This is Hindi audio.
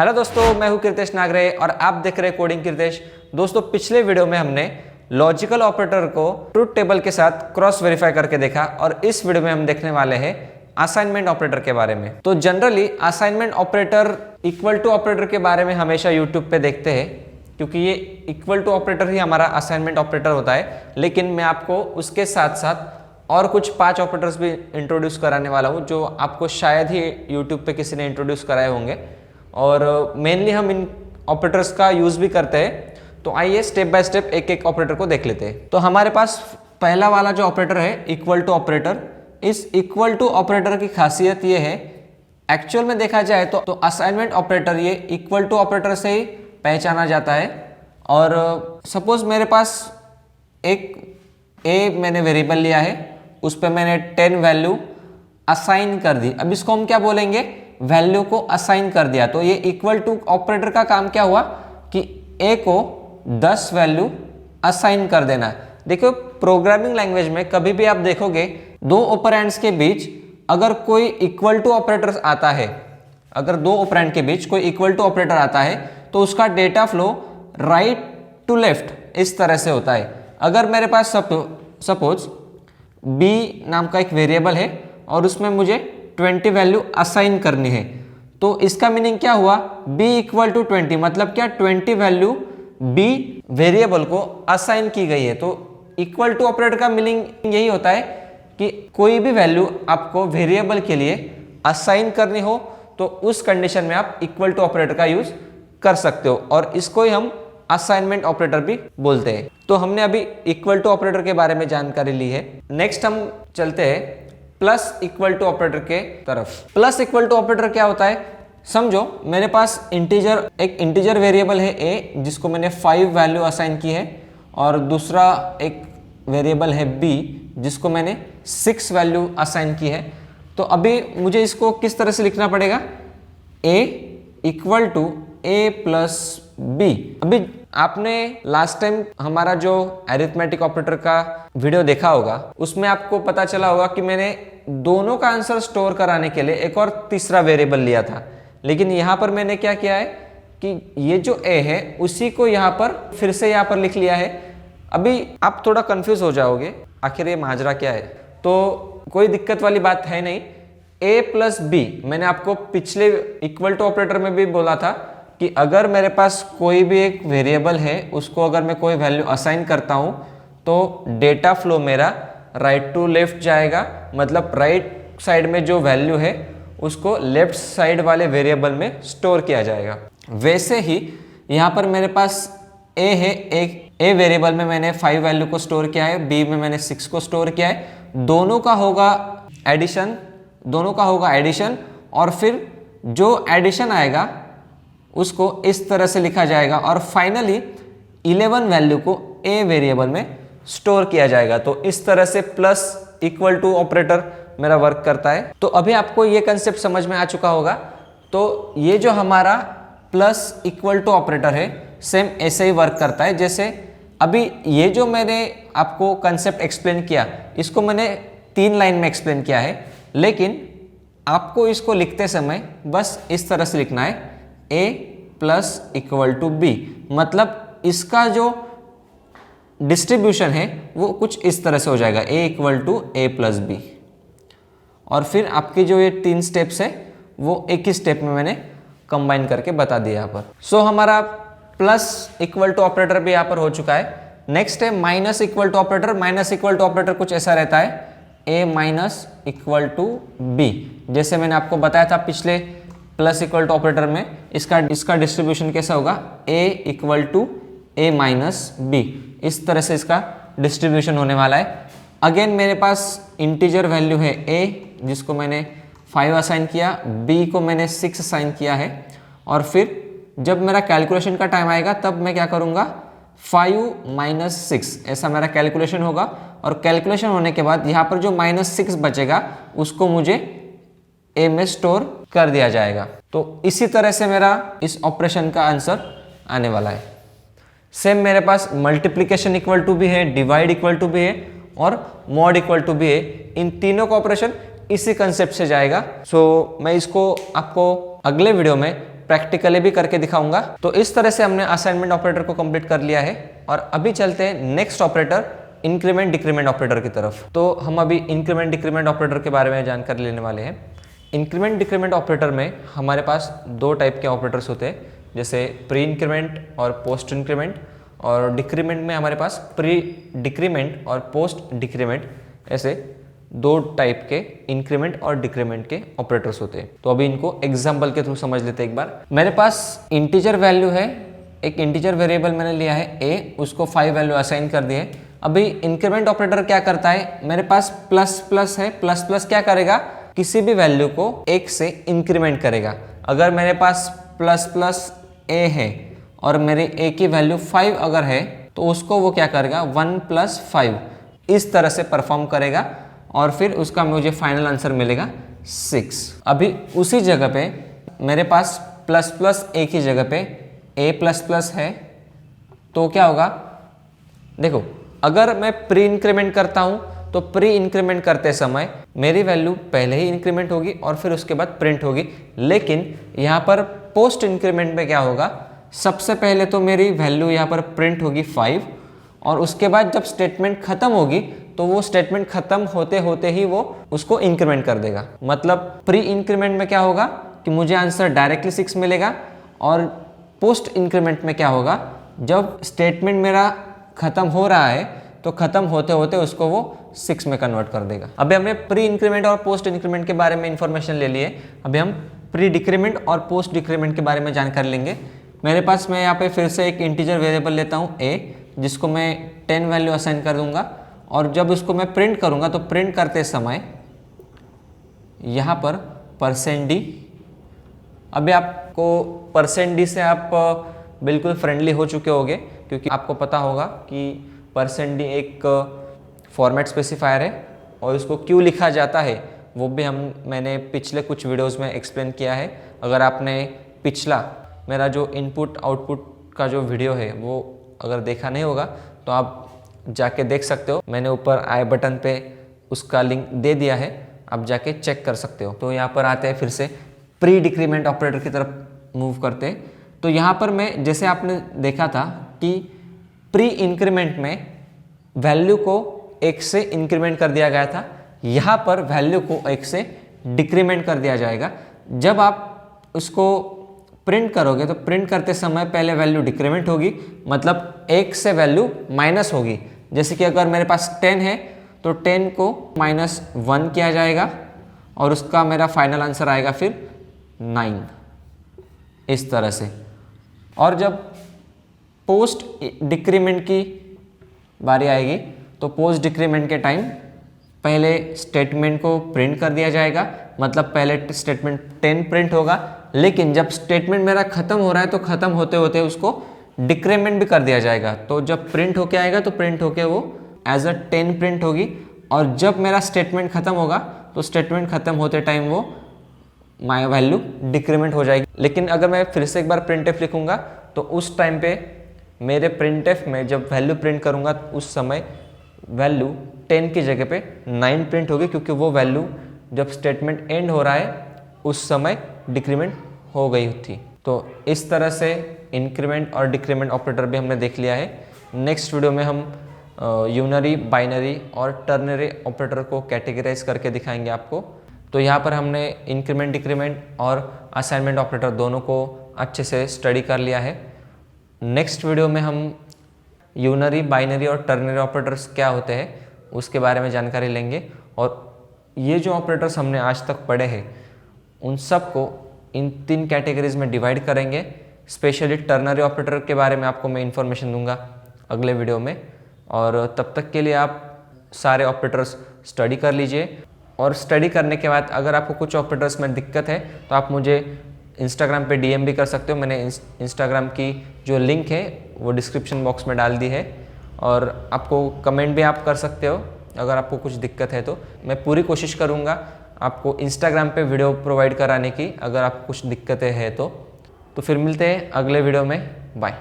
हेलो दोस्तों, मैं हूं कीर्तेश नागरे और आप देख रहे हैं कोडिंग कीर्तेश। दोस्तों, पिछले वीडियो में हमने लॉजिकल ऑपरेटर को ट्रुथ टेबल के साथ क्रॉस वेरीफाई करके देखा और इस वीडियो में हम देखने वाले हैं असाइनमेंट ऑपरेटर के बारे में। तो generally assignment operator equal to operator के बारे में हमेशा यूट्यूब पे देखते हैं, क्योंकि ये इक्वल टू ऑपरेटर ही हमारा असाइनमेंट ऑपरेटर होता है। लेकिन मैं आपको उसके साथ साथ और कुछ 5 ऑपरेटर्स भी इंट्रोड्यूस कराने वाला हूँ, जो आपको शायद ही यूट्यूब पे किसी ने इंट्रोड्यूस कराए होंगे और मेनली हम इन ऑपरेटर्स का यूज़ भी करते हैं। तो आइए स्टेप बाय स्टेप एक एक ऑपरेटर को देख लेते हैं। तो हमारे पास पहला वाला जो ऑपरेटर है इक्वल टू ऑपरेटर। इस इक्वल टू ऑपरेटर की खासियत ये है, एक्चुअल में देखा जाए तो असाइनमेंट ऑपरेटर ये इक्वल टू ऑपरेटर से ही पहचाना जाता है। और सपोज मेरे पास एक ए मैंने वेरिएबल लिया है, उस पर मैंने 10 वैल्यू असाइन कर दी। अब इसको हम क्या बोलेंगे, वैल्यू को असाइन कर दिया। तो ये इक्वल टू ऑपरेटर का काम क्या हुआ कि ए को 10 वैल्यू असाइन कर देना। देखो, प्रोग्रामिंग लैंग्वेज में कभी भी आप देखोगे दो ऑपरेंड्स के बीच अगर कोई इक्वल टू ऑपरेटर आता है, अगर दो ऑपरेंड के बीच कोई इक्वल टू ऑपरेटर आता है तो उसका data flow right to left इस तरह से होता है। अगर मेरे पास सपोज b नाम का एक वेरिएबल है और उसमें मुझे 20 वैल्यू असाइन करनी है, तो इसका मीनिंग क्या हुआ, b इक्वल टू 20 मतलब क्या, 20 वैल्यू b वेरिएबल को असाइन की गई है। तो इक्वल टू ऑपरेटर का मीनिंग यही होता है कि कोई भी वैल्यू आपको वेरिएबल के लिए असाइन करनी हो तो उस कंडीशन में आप इक्वल टू ऑपरेटर का यूज कर सकते हो, और इसको ही हम असाइनमेंट ऑपरेटर भी बोलते हैं। तो हमने अभी इक्वल टू ऑपरेटर के बारे में जानकारी ली है। नेक्स्ट हम चलते हैं प्लस इक्वल टू ऑपरेटर के तरफ। प्लस इक्वल टू ऑपरेटर क्या होता है, समझो मेरे पास एक इंटीजर वेरिएबल है ए, जिसको मैंने 5 वैल्यू असाइन की है, और दूसरा एक वेरिएबल है बी जिसको मैंने 6 वैल्यू असाइन की है। तो अभी मुझे इसको किस तरह से लिखना पड़ेगा, a equal to A plus b. अभी आपने लास्ट टाइम हमारा जो अरिथमेटिक ऑपरेटर का वीडियो देखा होगा, उसमें आपको पता चला होगा कि मैंने दोनों का आंसर स्टोर कराने के लिए एक और तीसरा वेरिएबल लिया था। लेकिन यहाँ पर मैंने क्या किया है कि ये जो ए है उसी को यहाँ पर फिर से यहाँ पर लिख लिया है। अभी आप थोड़ा कंफ्यूज हो जाओगे आखिर ये माजरा क्या है, तो कोई दिक्कत वाली बात है नहीं। ए प्लस बी मैंने आपको पिछले इक्वल टू ऑपरेटर में भी बोला था कि अगर मेरे पास कोई भी एक वेरिएबल है, उसको अगर मैं कोई वैल्यू असाइन करता हूँ तो डेटा फ्लो मेरा राइट टू लेफ्ट जाएगा, मतलब राइट साइड में जो वैल्यू है उसको लेफ्ट साइड वाले वेरिएबल में स्टोर किया जाएगा। वैसे ही यहाँ पर मेरे पास ए है, एक ए वेरिएबल में मैंने 5 वैल्यू को स्टोर किया है, बी में मैंने 6 को स्टोर किया है। दोनों का होगा एडिशन, और फिर जो एडिशन आएगा उसको इस तरह से लिखा जाएगा, और फाइनली 11 वैल्यू को ए वेरिएबल में स्टोर किया जाएगा। तो इस तरह से प्लस इक्वल टू ऑपरेटर मेरा वर्क करता है। तो अभी आपको ये कंसेप्ट समझ में आ चुका होगा। तो ये जो हमारा प्लस इक्वल टू ऑपरेटर है सेम ऐसे ही वर्क करता है। जैसे अभी ये जो मैंने आपको कंसेप्ट एक्सप्लेन किया, इसको मैंने 3 लाइन में एक्सप्लेन किया है, लेकिन आपको इसको लिखते समय बस इस तरह से लिखना है, a plus equal to B. मतलब इसका जो डिस्ट्रीब्यूशन है वो कुछ इस तरह से हो जाएगा, a equal to A plus B. और फिर आपकी जो ये 3 स्टेप्स है वो एक ही स्टेप में मैंने कंबाइन करके बता दिया यहाँ पर। सो हमारा प्लस इक्वल टू ऑपरेटर भी यहाँ पर हो चुका है। नेक्स्ट है minus equal to operator. Minus equal to operator कुछ ऐसा रहता है, a minus equal to B. जैसे मैंने आपको बताया था पिछले प्लस इक्वल टू ऑपरेटर में, इसका डिस्ट्रीब्यूशन कैसा होगा, a equal to A minus B. इस तरह से इसका डिस्ट्रीब्यूशन होने वाला है। अगेन मेरे पास इंटीजर वैल्यू है a, जिसको मैंने 5 असाइन किया, b को मैंने 6 असाइन किया है, और फिर जब मेरा कैलकुलेशन का टाइम आएगा तब मैं क्या करूँगा, 5 माइनस 6 ऐसा मेरा कैलकुलेशन होगा। और कैलकुलेशन होने के बाद यहाँ पर जो -6 बचेगा उसको मुझे ए में स्टोर कर दिया जाएगा। तो इसी तरह से मेरा इस ऑपरेशन का आंसर आने वाला है। सेम मेरे पास मल्टीप्लिकेशन इक्वल टू भी है, डिवाइड इक्वल टू भी है, और मॉड इक्वल टू भी है। इन तीनों का ऑपरेशन इसी कंसेप्ट से जाएगा। सो मैं इसको आपको अगले वीडियो में प्रैक्टिकली भी करके दिखाऊंगा। तो इस तरह से हमने असाइनमेंट ऑपरेटर को कंप्लीट कर लिया है और अभी चलते हैं next operator increment decrement operator की तरफ। तो हम अभी इंक्रीमेंट डिक्रीमेंट ऑपरेटर के बारे में जानकारी लेने वाले हैं। इंक्रीमेंट डिक्रीमेंट ऑपरेटर में हमारे पास दो टाइप के ऑपरेटर्स होते हैं, जैसे प्री इंक्रीमेंट और पोस्ट इंक्रीमेंट, और डिक्रीमेंट में हमारे पास प्री डिक्रीमेंट और पोस्ट डिक्रीमेंट, ऐसे दो टाइप के इंक्रीमेंट और डिक्रीमेंट के ऑपरेटर्स होते हैं। तो अभी इनको एग्जाम्पल के थ्रू समझ लेते हैं एक बार। मेरे पास इंटीजर वैल्यू है, एक इंटीजर वेरिएबल मैंने लिया है a, उसको 5 वैल्यू असाइन कर दिए। अभी इंक्रीमेंट ऑपरेटर क्या करता है, मेरे पास प्लस प्लस है, प्लस प्लस क्या करेगा, किसी भी वैल्यू को 1 से इंक्रीमेंट करेगा। अगर मेरे पास प्लस प्लस a है और मेरी a की वैल्यू 5 अगर है तो उसको वो क्या करेगा 1 + 5 इस तरह से परफॉर्म करेगा और फिर उसका मुझे फाइनल आंसर मिलेगा 6। अभी उसी जगह पे मेरे पास प्लस प्लस a की जगह पे a++ है तो क्या होगा, देखो अगर मैं प्री इंक्रीमेंट करता हूं तो प्री इंक्रीमेंट करते समय मेरी वैल्यू पहले ही इंक्रीमेंट होगी और फिर उसके बाद प्रिंट होगी। लेकिन यहाँ पर पोस्ट इंक्रीमेंट में क्या होगा, सबसे पहले तो मेरी वैल्यू यहाँ पर प्रिंट होगी 5 और उसके बाद जब स्टेटमेंट खत्म होगी तो वो स्टेटमेंट खत्म होते होते ही वो उसको इंक्रीमेंट कर देगा। मतलब प्री इंक्रीमेंट में क्या होगा कि मुझे आंसर डायरेक्टली 6 मिलेगा और पोस्ट इंक्रीमेंट में क्या होगा, जब स्टेटमेंट मेरा खत्म हो रहा है तो खत्म होते होते उसको वो 6 में कन्वर्ट कर देगा। अभी हमने प्री इंक्रीमेंट और पोस्ट इंक्रीमेंट के बारे में इंफॉर्मेशन ले ली है। अभी हम प्री डिक्रीमेंट और पोस्ट डिक्रीमेंट के बारे में जानकारी लेंगे। मेरे पास मैं यहाँ पे फिर से एक इंटीजर वेरिएबल लेता हूँ a, जिसको मैं 10 वैल्यू असाइन कर दूंगा और जब उसको मैं प्रिंट करूँगा तो प्रिंट करते समय यहाँ पर %d, अभी आपको %d से आप बिल्कुल फ्रेंडली हो चुके होंगे क्योंकि आपको पता होगा कि %d एक फॉर्मेट स्पेसिफायर है और उसको क्यों लिखा जाता है वो भी मैंने पिछले कुछ वीडियोस में एक्सप्लेन किया है। अगर आपने पिछला मेरा जो इनपुट आउटपुट का जो वीडियो है वो अगर देखा नहीं होगा तो आप जाके देख सकते हो, मैंने ऊपर आई बटन पे उसका लिंक दे दिया है, आप जाके चेक कर सकते हो। तो यहाँ पर आते हैं फिर से प्री डिक्रीमेंट ऑपरेटर की तरफ मूव करते हैं। तो यहाँ पर मैं जैसे आपने देखा था कि प्री इंक्रीमेंट में वैल्यू को 1 से इंक्रीमेंट कर दिया गया था, यहाँ पर वैल्यू को 1 से डिक्रीमेंट कर दिया जाएगा। जब आप उसको प्रिंट करोगे तो प्रिंट करते समय पहले वैल्यू डिक्रीमेंट होगी, मतलब 1 से वैल्यू माइनस होगी। जैसे कि अगर मेरे पास 10 है तो 10 को -1 किया जाएगा और उसका मेरा फाइनल आंसर आएगा फिर 9, इस तरह से। और जब पोस्ट डिक्रीमेंट की बारी आएगी तो पोस्ट डिक्रीमेंट के टाइम पहले स्टेटमेंट को प्रिंट कर दिया जाएगा, मतलब पहले स्टेटमेंट 10 प्रिंट होगा, लेकिन जब स्टेटमेंट मेरा खत्म हो रहा है तो खत्म होते होते उसको डिक्रीमेंट भी कर दिया जाएगा। तो जब प्रिंट होके आएगा तो प्रिंट होके वो एज अ 10 प्रिंट होगी और जब मेरा स्टेटमेंट खत्म होगा तो स्टेटमेंट खत्म होते टाइम वो माई वैल्यू डिक्रीमेंट हो जाएगी। लेकिन अगर मैं फिर से एक बार printf लिखूंगा तो उस टाइम पे मेरे printf में जब वैल्यू प्रिंट करूंगा उस समय वैल्यू 10 की जगह पे 9 प्रिंट होगी, क्योंकि वो वैल्यू जब स्टेटमेंट एंड हो रहा है उस समय डिक्रीमेंट हो गई थी। तो इस तरह से इंक्रीमेंट और डिक्रीमेंट ऑपरेटर भी हमने देख लिया है। नेक्स्ट वीडियो में हम यूनरी, बाइनरी और टर्नरी ऑपरेटर को कैटेगराइज करके दिखाएंगे आपको। तो यहाँ पर हमने इंक्रीमेंट, डिक्रीमेंट और असाइनमेंट ऑपरेटर दोनों को अच्छे से स्टडी कर लिया है। नेक्स्ट वीडियो में हम यूनरी, बाइनरी और टर्नरी ऑपरेटर्स क्या होते हैं उसके बारे में जानकारी लेंगे और ये जो ऑपरेटर्स हमने आज तक पढ़े हैं उन सब को इन 3 कैटेगरीज में डिवाइड करेंगे। स्पेशली टर्नरी ऑपरेटर के बारे में आपको मैं इन्फॉर्मेशन दूंगा अगले वीडियो में, और तब तक के लिए आप सारे ऑपरेटर्स स्टडी कर लीजिए। और स्टडी करने के बाद अगर आपको कुछ ऑपरेटर्स में दिक्कत है तो आप मुझे इंस्टाग्राम पे DM भी कर सकते हो। मैंने इंस्टाग्राम की जो लिंक है वो डिस्क्रिप्शन बॉक्स में डाल दी है, और आपको कमेंट भी आप कर सकते हो अगर आपको कुछ दिक्कत है तो। मैं पूरी कोशिश करूँगा आपको इंस्टाग्राम पे वीडियो प्रोवाइड कराने की अगर आपको कुछ दिक्कतें हैं तो। फिर मिलते हैं अगले वीडियो में, बाय।